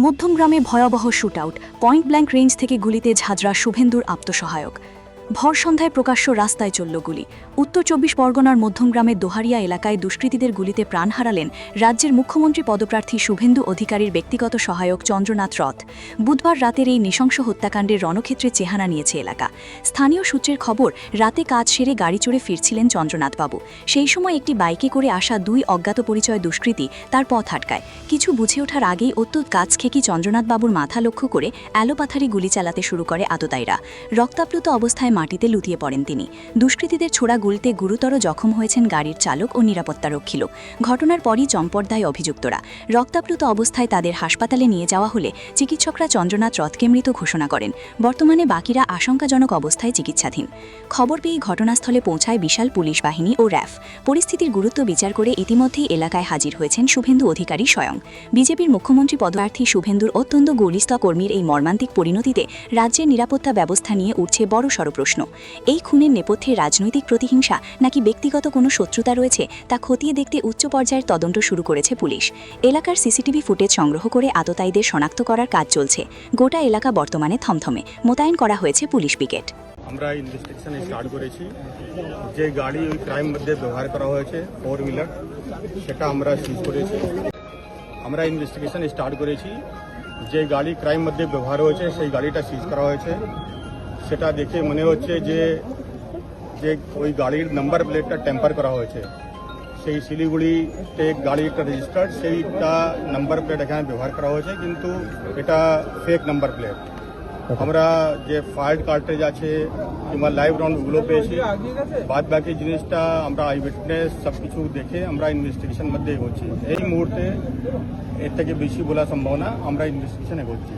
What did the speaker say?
মধ্যমগ্রামে ভয়াবহ shootout, point blank range থেকে গুলিতে ঝাঁঝরা শুভেন্দুর আত্মসহায়ক। ভর সন্ধ্যায় প্রকাশ্য রাস্তায় চলল গুলি। উত্তর ২৪ পরগনার মধ্যমগ্রামের দোহারিয়া এলাকায় দুষ্কৃতীদের গুলিতে প্রাণ হারালেন রাজ্যের মুখ্যমন্ত্রী পদপ্রার্থী শুভেন্দু অধিকারীর ব্যক্তিগত সহায়ক চন্দ্রনাথ রথ। বুধবার রাতের এই নৃশংস হত্যাকাণ্ডের রণক্ষেত্রে চেহারা নিয়েছে এলাকা। স্থানীয় সূত্রের খবর, রাতে কাজ সেরে গাড়ি চড়ে ফিরছিলেন চন্দ্রনাথবাবু। সেই সময় একটি বাইকে করে আসা দুই অজ্ঞাত পরিচয় দুষ্কৃতী তার পথ আটকায়। কিছু বুঝে ওঠার আগেই অত্যুৎ গাছ খেকি চন্দ্রনাথবাবুর মাথা লক্ষ্য করে অ্যালোপাথারি গুলি চালাতে শুরু করে আততায়ীরা। রক্তাপ্লুত অবস্থায় মাটিতে লুটিয়ে পড়েন তিনি। দুষ্কৃতীদের ছোড়া গুলিতে গুরুতর জখম হয়েছেন গাড়ির চালক ও নিরাপত্তারক্ষীও। ঘটনার পরই চম্পট-দায় অভিযুক্তরা। রক্তাপ্লুত অবস্থায় তাদের হাসপাতালে নিয়ে যাওয়া হলে চিকিৎসকরা চন্দ্রনাথ রথকে মৃত ঘোষণা করেন। বর্তমানে বাকিরা আশঙ্কাজনক অবস্থায় চিকিৎসাধীন। খবর পেয়ে ঘটনাস্থলে পৌঁছায় বিশাল পুলিশ বাহিনী ও র্যাফ। পরিস্থিতির গুরুত্ব বিচার করে ইতিমধ্যেই এলাকায় হাজির হয়েছেন শুভেন্দু অধিকারী স্বয়ং। বিজেপির মুখ্যমন্ত্রী পদপ্রার্থী শুভেন্দুর অত্যন্ত গলিস্থ কর্মীর এই মর্মান্তিক পরিণতিতে রাজ্যের নিরাপত্তা ব্যবস্থা নিয়ে উঠছে বড়সড় প্রশ্ন। এই খুনের নেপথ্যে রাজনৈতিক প্রতিহিংসা নাকি ব্যক্তিগত কোনো শত্রুতা রয়েছে তা খতিয়ে দেখতে উচ্চ পর্যায়ের তদন্ত শুরু করেছে পুলিশ। এলাকার সিসিটিভি ফুটেজ সংগ্রহ করে আততায়ীদের শনাক্ত করার কাজ চলছে। গোটা এলাকা বর্তমানে থমথমে। মোতায়েন করা হয়েছে পুলিশ পিকেট। আমরা ইনভেস্টিগেশন স্টার্ট করেছি। যে গাড়ি ওই ক্রাইম মধ্যে ব্যবহার করা হয়েছে 4 হুইলার, সেটা আমরা সিজ করেছি। আমরা ইনভেস্টিগেশন স্টার্ট করেছি। যে গাড়ি ক্রাইম মধ্যে ব্যবহার হয়েছে সেই গাড়িটা সিজ করা হয়েছে। সেটা দেখে মনে হচ্ছে যে ওই গাড়ির নাম্বার প্লেটটা টেম্পার করা হয়েছে। সেই শিলিগুড়িতে গাড়িটা রেজিস্টার্ড, সেইটা নাম্বার প্লেট এখানে ব্যবহার করা হয়েছে, কিন্তু এটা ফেক নাম্বার প্লেট। আমরা যে ফায়ার্ড কার্ট্রেজ আছে কিংবা লাইভ রাউন্ডগুলো পেয়েছি, বাদ বাকি জিনিসটা আমরা আই উইটনেস সব কিছু দেখে আমরা ইনভেস্টিগেশন মধ্যে এগোচ্ছি। এই মুহূর্তে এর থেকে বেশি বলা সম্ভব না, আমরা ইনভেস্টিগেশন এগোচ্ছি।